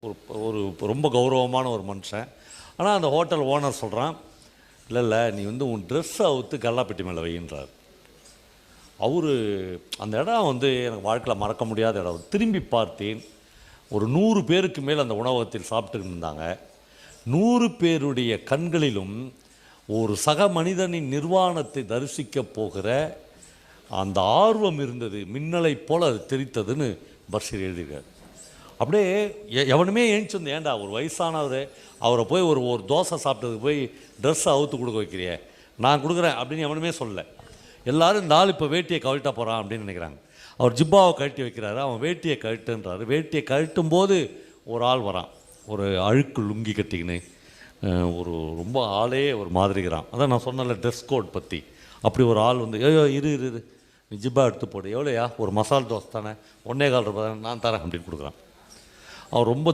ஒரு ஒரு ரொம்ப கௌரவமான ஒரு மனுஷன். ஆனால் அந்த ஹோட்டல் ஓனர் சொல்கிறான், இல்லை நீ வந்து உன் ட்ரெஸ்ஸை அவுத்து கல்லாப்பெட்டி மேலே வைன்றார். அவர் அந்த இடம் வந்து எனக்கு வாழ்க்கையில் மறக்க முடியாத இடம். திரும்பி பார்த்தேன், ஒரு 100 பேருக்கு மேல் அந்த உணவகத்தில் சாப்பிட்டுக்கிட்டு இருந்தாங்க. 100 பேருடைய கண்களிலும் ஒரு சக மனிதனின் நிர்வாணத்தை தரிசிக்கப் போகிற அந்த ஆர்வம் இருந்தது. மின்னலை போல் அது தெரித்ததுன்னு பஷீர் எழுதியிருக்கார். அப்படியே எவனுமே ஏஞ்சி வந்து, ஏன்டா ஒரு வயசானவர் அவரை போய் ஒரு தோசை சாப்பிட்டதுக்கு போய் ட்ரெஸ்ஸை அவுத்து கொடுக்க வைக்கிறியே, நான் கொடுக்குறேன் அப்படின்னு எவனுமே சொல்லலை. எல்லோரும் இந்த ஆள் இப்போ வேட்டியை கழட்ட போகிறான் அப்படின்னு நினைக்கிறாங்க. அவர் ஜிப்பாவை கழட்டி வைக்கிறாரு, அவன் வேட்டியை கழட்டுன்றாரு. வேட்டியை கழட்டும் போது ஒரு ஆள் வரான், ஒரு அழுக்கு லுங்கி கட்டிக்கின்னு, ஒரு ரொம்ப ஆளே ஒரு மாதிரிக்கிறான். அதான் நான் சொன்னல ட்ரெஸ் கோட் பற்றி. அப்படி ஒரு ஆள் வந்து, ஐயோ இரு நீ ஜிப்பா எடுத்து போடு. எவ்வளோயா? ஒரு மசால் தோசை தானே, 1.25 ரூபாய் தானே, நான் தரேன் அப்படின்னு கொடுக்குறான். அவன் ரொம்ப